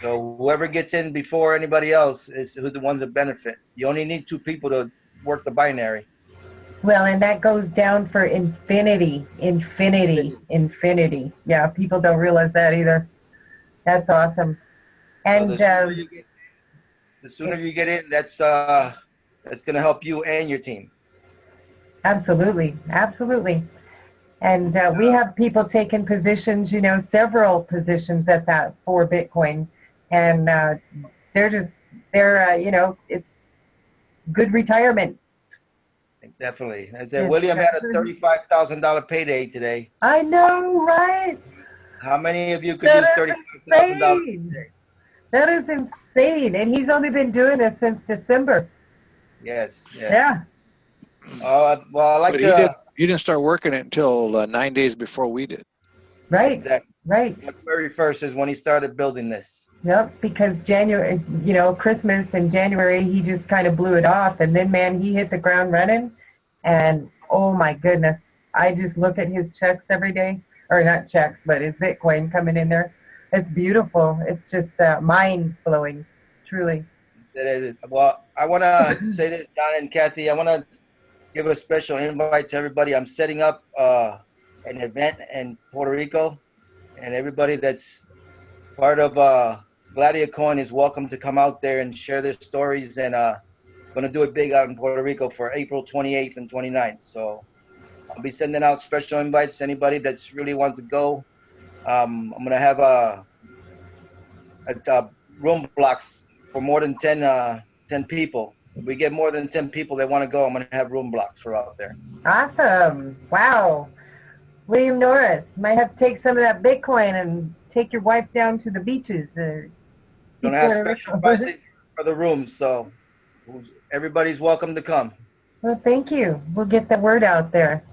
So whoever gets in before anybody else is who the ones that benefit. You only need 2 people to work the binary. Well, and that goes down for infinity. Yeah, people don't realize that either. That's awesome. And so the sooner you get in, that's going to help you and your team. Absolutely. And we have people taking positions, several positions at that for Bitcoin, and it's good retirement. Definitely. I said, William had a $35,000 payday today. I know, right? How many of you could use $35,000 today? That is insane. And he's only been doing this since December. Yes. Yeah. Well, I like He didn't start working it until 9 days before we did. Right. Exactly. Right. January 1st is when he started building this. Yep, because January, Christmas and January, he just kind of blew it off. And then, man, he hit the ground running. And, oh, my goodness, I just look at his checks every day. Or not checks, but his Bitcoin coming in there. It's beautiful. It's just mind-blowing, truly. Well, I want to say this, John and Kathy. I want to give a special invite to everybody. I'm setting up an event in Puerto Rico. And everybody that's part of GladiaCoin is welcome to come out there and share their stories, and going to do it big out in Puerto Rico for April 28th and 29th. So I'll be sending out special invites to anybody that's really wants to go. I'm going to have room blocks for more than 10 people. If we get more than 10 people that want to go, I'm going to have room blocks for out there. Awesome. Wow. William Norris, might have to take some of that Bitcoin and take your wife down to the beaches. Going to have special pricing for the rooms, so everybody's welcome to come. Well, thank you. We'll get the word out there.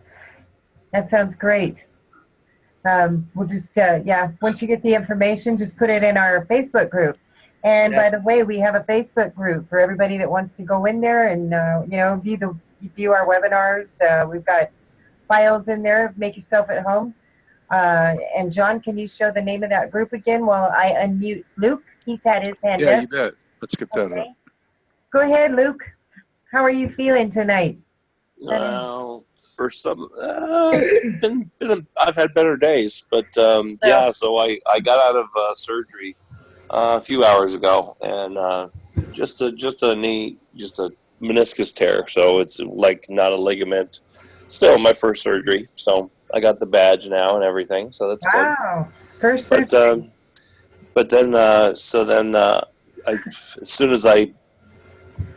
That sounds great. We'll just, once you get the information, just put it in our Facebook group. And by the way, we have a Facebook group for everybody that wants to go in there and, view our webinars. We've got files in there. Make yourself at home. And John, can you show the name of that group again while I unmute Luke? He's had his hand up. Yeah, you bet. Let's get that up. Go ahead, Luke. How are you feeling tonight? Well, for some, I've had better days, but yeah. So I got out of surgery a few hours ago, and just a meniscus tear. So it's like not a ligament. Still my first surgery, so I got the badge now and everything. So that's good. Wow, first surgery. But then as soon as I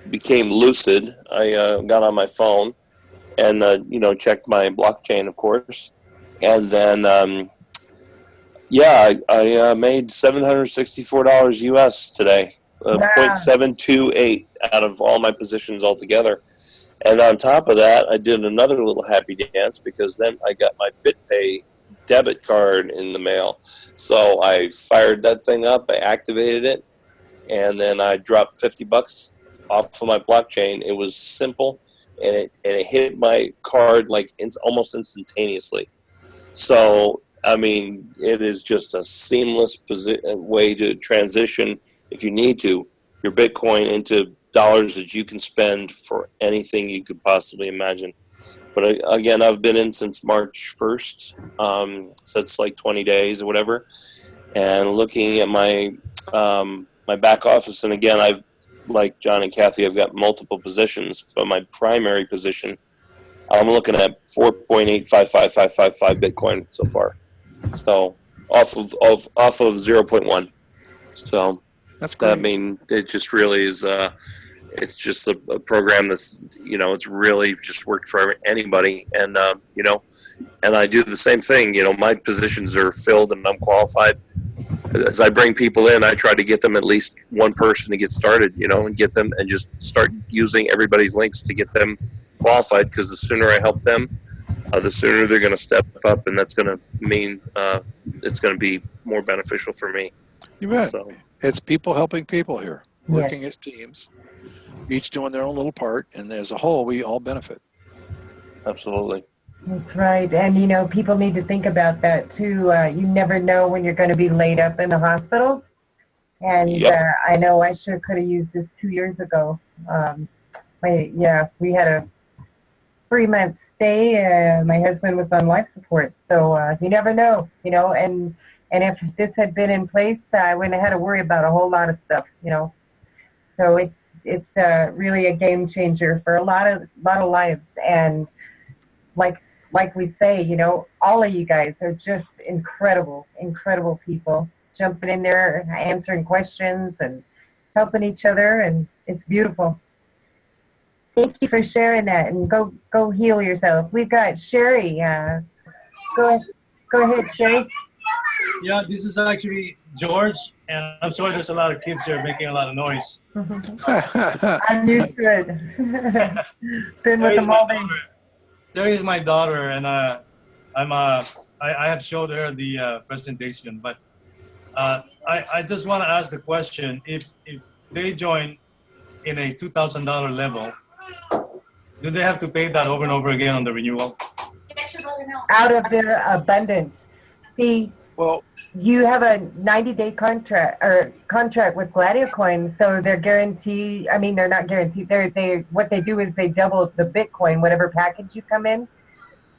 became lucid, I got on my phone and checked my blockchain, of course, and then I made $764 US today, Wow. 0.728 out of all my positions altogether. And on top of that, I did another little happy dance because then I got my BitPay debit card in the mail. So I fired that thing up, I activated it, and then I dropped $50 off of my blockchain. It was simple, and it hit my card like almost instantaneously. So I mean, it is just a seamless way to transition, if you need to, your Bitcoin into dollars that you can spend for anything you could possibly imagine. But again, I've been in since March 1st, so it's like 20 days or whatever. And looking at my my back office, and again, I've, like John and Kathy, I've got multiple positions, but my primary position, I'm looking at 4.855555 Bitcoin so far. So off of 0.1. So that's great. I mean, it just really is. It's just a program that's, it's really just worked for anybody. And, and I do the same thing. My positions are filled and I'm qualified. As I bring people in, I try to get them at least one person to get started, and get them and just start using everybody's links to get them qualified. Because the sooner I help them, the sooner they're going to step up. And that's going to mean it's going to be more beneficial for me. You bet. So, it's people helping people here, working Yes. as teams, each doing their own little part, and as a whole, we all benefit. absolutely. That's right. And, people need to think about that, too. You never know when you're going to be laid up in the hospital. And Yep. I know I sure could have used this 2 years ago. We had a 3-month stay. My husband was on life support. So you never know, and if this had been in place, I wouldn't have had to worry about a whole lot of stuff, So it's really a game changer for a lot of lives. And like we say, all of you guys are just incredible people, jumping in there, answering questions and helping each other, and it's beautiful. Thank you for sharing that, and go heal yourself. We've got Sherry. Go ahead, Sherry. Yeah, this is actually George, and I'm sorry there's a lot of kids here making a lot of noise. I'm used to it. Been with them all day. There is my daughter, and I have showed her the presentation, but I just want to ask the question: if they join in a $2,000 level, do they have to pay that over and over again on the renewal? Out of their abundance. See, Well, you have a 90-day contract with GladiaCoin, so they're guaranteed. I mean, they're not guaranteed. What they do is they double the Bitcoin, whatever package you come in.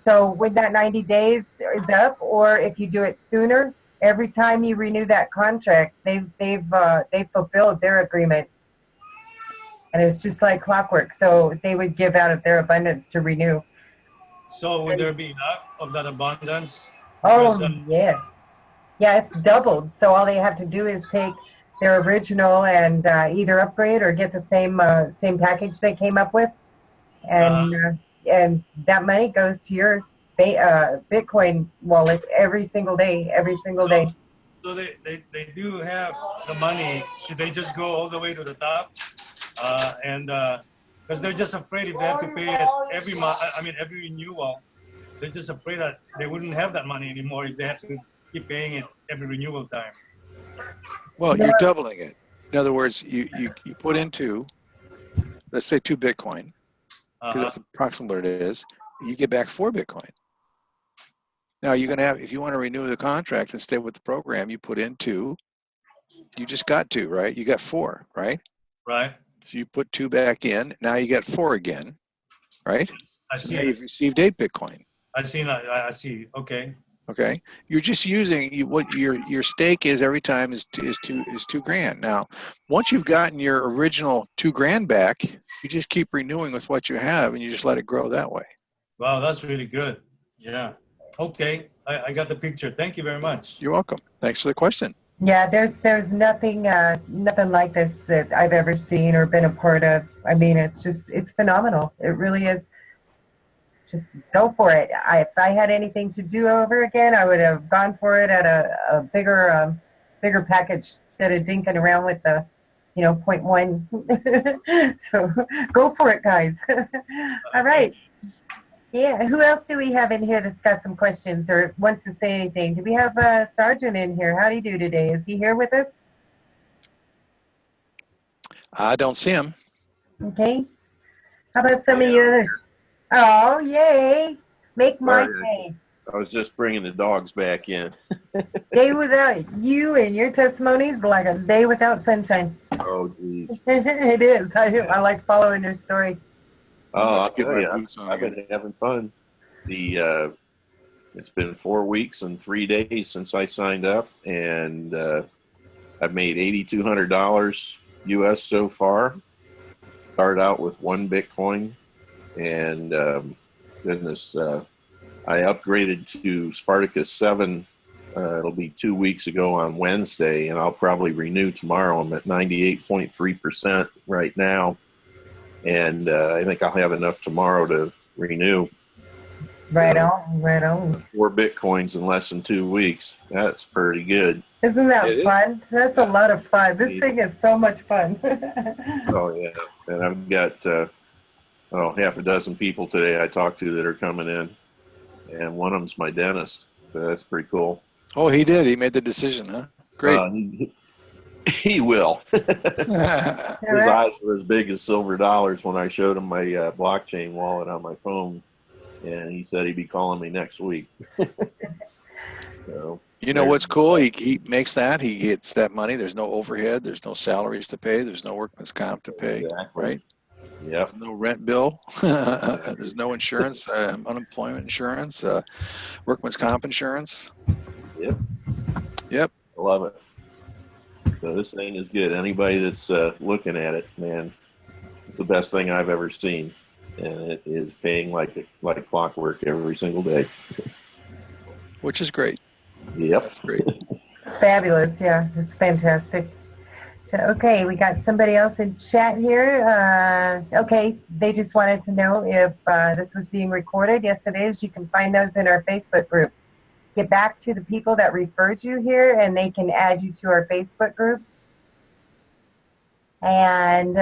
So when that 90 days is up, or if you do it sooner, every time you renew that contract, they've fulfilled their agreement, and it's just like clockwork. So they would give out of their abundance to renew. So would there be enough of that abundance? Oh, yeah. Yeah, it's doubled. So all they have to do is take their original and either upgrade or get the same package they came up with, and that money goes to your Bitcoin wallet every single day. So they do have the money. Should they just go all the way to the top and because they're just afraid if they have to pay it every month. I mean, every renewal, they're just afraid that they wouldn't have that money anymore if they have to keep paying it every renewal time. Well, you're doubling it. In other words, you put into, let's say 2 Bitcoin, because that's approximately what it is. You get back 4 Bitcoin. Now you're going to have, if you want to renew the contract and stay with the program, you put in 2. You just got 2, right? You got 4, right? Right. So you put 2 back in. Now you got 4 again, right? I So see. now you've received 8 Bitcoin. I see. I see. Okay. Okay. You're just using what your stake is every time is $2,000. Now, once you've gotten your original $2,000 back, you just keep renewing with what you have, and you just let it grow that way. Wow, that's really good. Yeah. Okay. I got the picture. Thank you very much. You're welcome. Thanks for the question. Yeah, there's nothing nothing like this that I've ever seen or been a part of. I mean, it's phenomenal. It really is. Just go for it. If I had anything to do over again, I would have gone for it at a bigger package instead of dinking around with the, point 0.1. So go for it, guys. All right. Yeah. Who else do we have in here that's got some questions or wants to say anything? Do we have Sergeant in here? How do you do today? Is he here with us? I don't see him. Okay. How about some of you others? Oh, yay. Make my day. I was just bringing the dogs back in. Day without you and your testimonies like a day without sunshine. Oh, geez. It is. I like following your story. Oh, I'll tell you, I've been having fun. It's been 4 weeks and 3 days since I signed up, and I've made $8,200 US so far. Started out with 1 Bitcoin, and goodness, I upgraded to Spartacus 7. It'll be 2 weeks ago on Wednesday, and I'll probably renew tomorrow. I'm at 98.3% right now, and I think I'll have enough tomorrow to renew. Right on, right on. 4 Bitcoins in less than 2 weeks. That's pretty good. Isn't that fun? That's a lot of fun. This thing is so much fun. Oh, yeah. And I've got half a dozen people today I talked to that are coming in, and one of them's my dentist. So that's pretty cool. Oh, he did. He made the decision, huh? Great. He will. His eyes were as big as silver dollars when I showed him my blockchain wallet on my phone, and he said he'd be calling me next week. So, you know what's cool? He makes that. He gets that money. There's no overhead. There's no salaries to pay. There's no workman's comp to pay. Exactly. Right? Yep. There's no rent bill. There's no insurance, unemployment insurance, workman's comp insurance. Yep. I love it. So this thing is good. Anybody that's looking at it, man, it's the best thing I've ever seen, and it is paying like clockwork every single day. Which is great. Yep. That's great. It's fabulous. Yeah, it's fantastic. So, okay, we got somebody else in chat here. Okay, they just wanted to know if this was being recorded. Yes, it is. You can find those in our Facebook group. Get back to the people that referred you here, and they can add you to our Facebook group. And,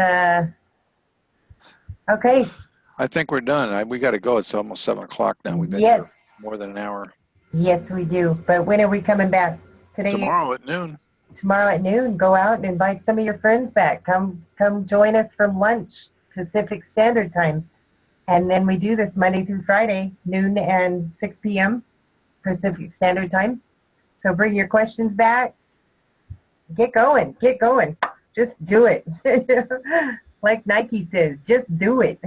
okay. I think we're done. We got to go. It's almost 7 o'clock now. We've been here more than an hour. Yes, we do. But when are we coming back? Today? Tomorrow at noon. Tomorrow at noon. Go out and invite some of your friends back. Come join us for lunch, Pacific Standard Time. And then we do this Monday through Friday, noon and 6 p.m. Pacific Standard Time. So bring your questions back. Get going. Get going. Just do it. Like Nike says, just do it.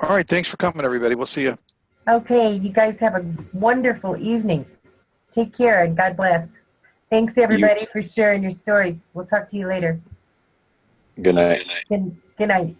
All right. Thanks for coming, everybody. We'll see you. Okay. You guys have a wonderful evening. Take care and God bless. Thanks, everybody, for sharing your stories. We'll talk to you later. Good night. Good night.